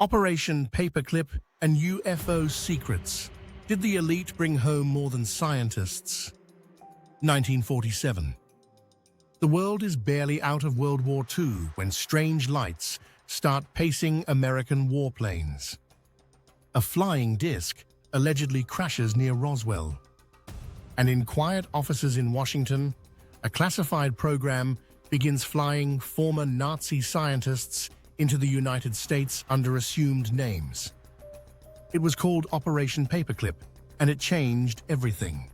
Operation Paperclip and UFO secrets. Did the elite bring home more than scientists? 1947. The world is barely out of World War II when strange lights start pacing American warplanes. A flying disc allegedly crashes near Roswell. And in quiet offices in Washington, a classified program begins flying former Nazi scientists into the United States under assumed names. It was called Operation Paperclip, and it changed everything.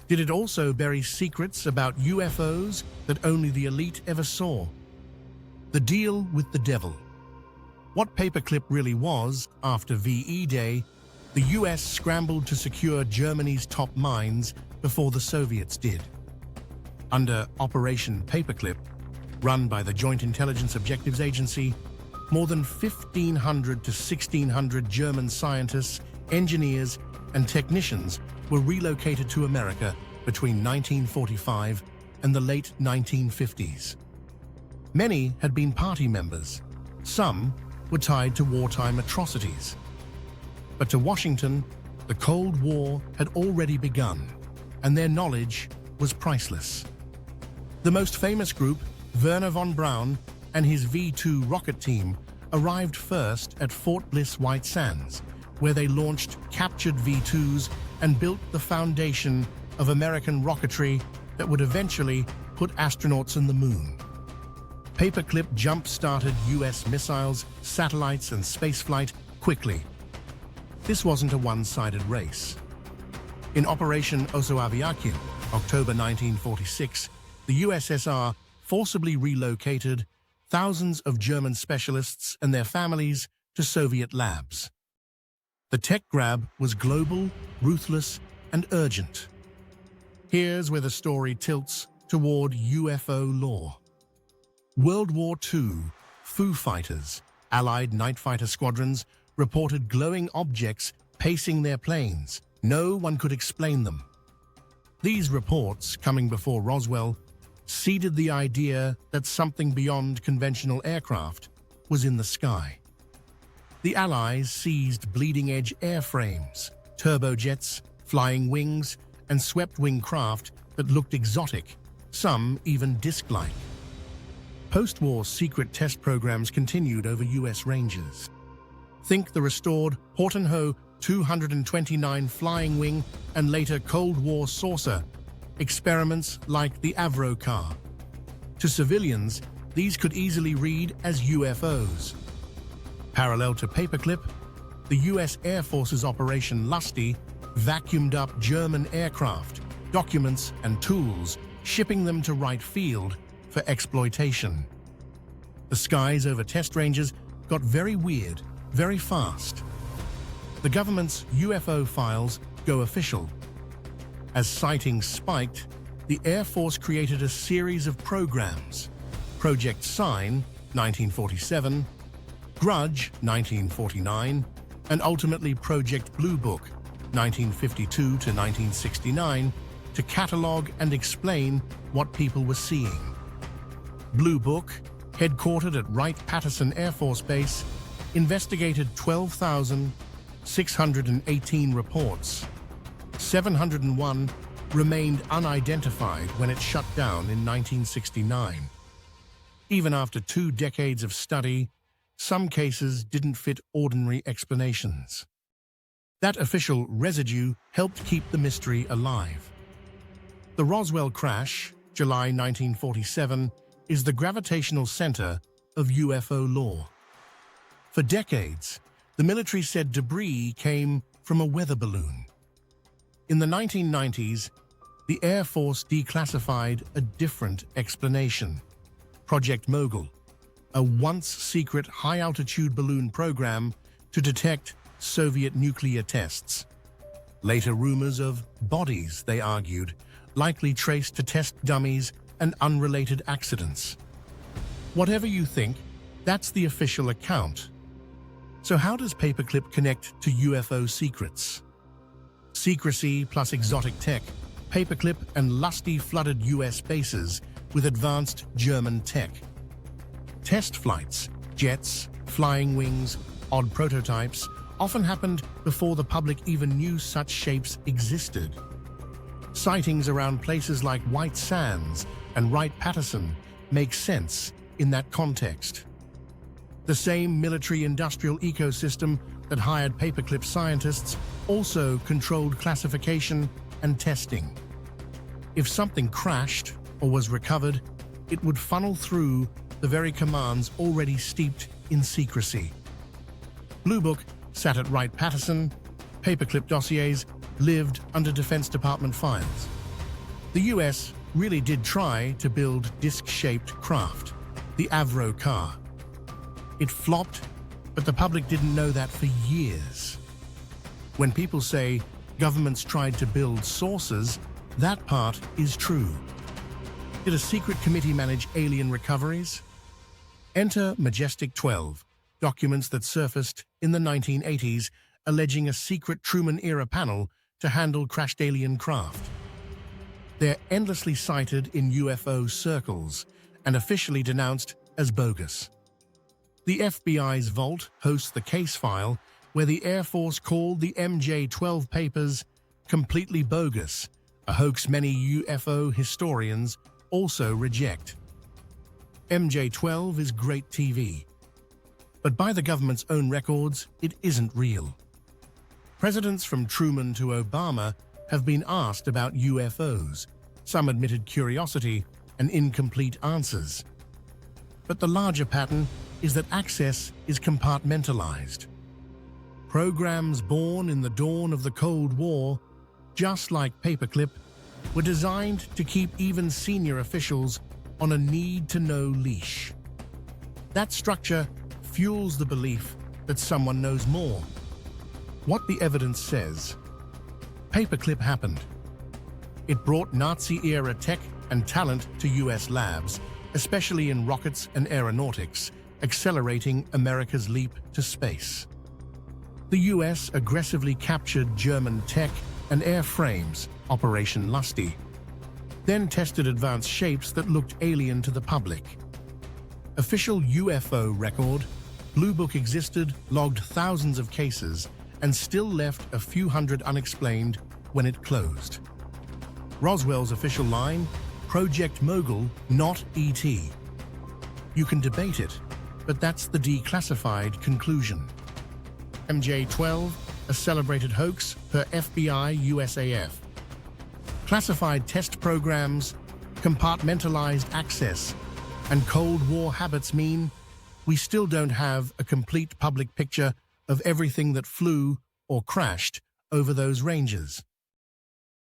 Did it also bury secrets about UFOs that only the elite ever saw? The deal with the devil. What Paperclip really was, after VE Day, the US scrambled to secure Germany's top mines before the Soviets did. Under Operation Paperclip, run by the Joint Intelligence Objectives Agency, more than 1,500 to 1,600 German scientists, engineers, and technicians were relocated to America between 1945 and the late 1950s. Many had been party members. Some were tied to wartime atrocities. But to Washington, the Cold War had already begun, and their knowledge was priceless. The most famous group, Wernher von Braun and his V-2 rocket team, arrived first at Fort Bliss White Sands, where they launched captured V-2s and built the foundation of American rocketry that would eventually put astronauts on the moon. Paperclip jump-started US missiles, satellites, and spaceflight quickly. This wasn't a one-sided race. In Operation Paperclip, October 1946, the USSR forcibly relocated thousands of German specialists and their families to Soviet labs. The tech grab was global, ruthless, and urgent. Here's where the story tilts toward UFO lore. World War II, Foo Fighters, Allied night fighter squadrons, reported glowing objects pacing their planes. No one could explain them. These reports, coming before Roswell, seeded the idea that something beyond conventional aircraft was in the sky. The Allies seized bleeding-edge airframes, turbojets, flying wings, and swept-wing craft that looked exotic, some even disc-like. Post-war secret test programs continued over US ranges. Think the restored Horton-Ho 229 flying wing and later Cold War saucer, experiments like the Avro car. To civilians, these could easily read as UFOs. Parallel to Paperclip, the US Air Force's Operation LUSTY vacuumed up German aircraft, documents, and tools, shipping them to Wright Field for exploitation. The skies over test ranges got very weird, very fast. The government's UFO files go official. As sightings spiked, the Air Force created a series of programs: Project Sign, 1947, Grudge, 1949, and ultimately Project Blue Book, 1952 to 1969, to catalog and explain what people were seeing. Blue Book, headquartered at Wright-Patterson Air Force Base, investigated 12,618 reports. 701 remained unidentified when it shut down in 1969. Even after 2 decades of study, some cases didn't fit ordinary explanations. That official residue helped keep the mystery alive. The Roswell crash, July 1947, is the gravitational center of UFO lore. For decades, the military said debris came from a weather balloon. In the 1990s, the Air Force declassified a different explanation: Project Mogul, a once-secret high-altitude balloon program to detect Soviet nuclear tests. Later rumors of bodies, they argued, likely traced to test dummies and unrelated accidents. Whatever you think, that's the official account. So how does Paperclip connect to UFO secrets? Secrecy plus exotic tech, Paperclip and LUSTY flooded US bases with advanced German tech. Test flights, jets, flying wings, Odd prototypes often happened before the public even knew such shapes existed. Sightings around places like White Sands and Wright-Patterson make sense in that context. The same military-industrial ecosystem that hired paperclip scientists also controlled classification and testing. If something crashed or was recovered, it would funnel through the very commands already steeped in secrecy. Blue Book sat at Wright-Patterson, paperclip dossiers lived under Defense Department files. The US really did try to build disc-shaped craft, the Avro car. It flopped, but the public didn't know that for years. When people say governments tried to build saucers, that part is true. Did a secret committee manage alien recoveries? Enter Majestic 12, documents that surfaced in the 1980s alleging a secret Truman-era panel to handle crashed alien craft. They're endlessly cited in UFO circles and officially denounced as bogus. The FBI's vault hosts the case file where the Air Force called the MJ-12 papers completely bogus, a hoax many UFO historians also reject. MJ-12 is great TV, but by the government's own records, it isn't real. Presidents from Truman to Obama have been asked about UFOs. Some admitted curiosity and incomplete answers. But the larger pattern is that access is compartmentalized. Programs born in the dawn of the Cold War, just like paperclip, were designed to keep even senior officials on a need-to-know leash. That structure fuels the belief that someone knows more. What the evidence says. Paperclip happened. It brought Nazi-era tech and talent to US labs, especially in rockets and aeronautics, accelerating America's leap to space. The US aggressively captured German tech and airframes, Operation LUSTY, then tested advanced shapes that looked alien to the public. Official UFO record, Blue Book existed, logged thousands of cases, and still left a few hundred unexplained when it closed. Roswell's official line, Project Mogul, not ET. You can debate it, but that's the declassified conclusion. MJ-12, a celebrated hoax per FBI USAF. Classified test programs, compartmentalized access, and Cold War habits mean we still don't have a complete public picture of everything that flew or crashed over those ranges.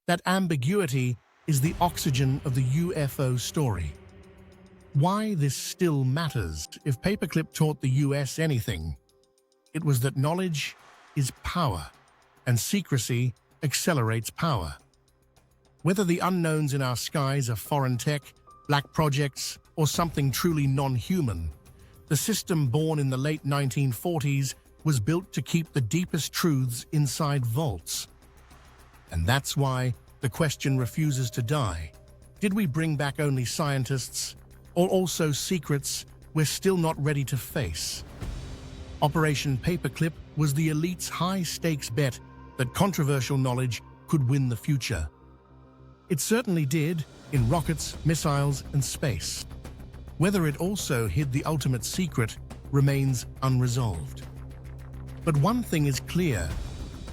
That ambiguity is the oxygen of the UFO story. Why this still matters, if paperclip taught the US anything, it was that knowledge is power, and secrecy accelerates power. Whether the unknowns in our skies are foreign tech, black projects, or something truly non-human, the system born in the late 1940s was built to keep the deepest truths inside vaults. And that's why the question refuses to die. Did we bring back only scientists, or also secrets we're still not ready to face? Operation Paperclip was the elite's high-stakes bet that controversial knowledge could win the future. It certainly did in rockets, missiles, and space. Whether it also hid the ultimate secret remains unresolved. But one thing is clear: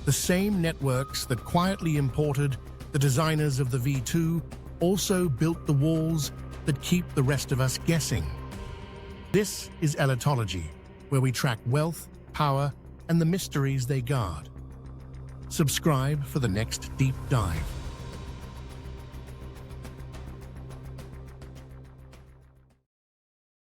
the same networks that quietly imported the designers of the V2 also built the walls that keep the rest of us guessing. This is Elitology, where we track wealth, power, and the mysteries they guard. Subscribe for the next deep dive.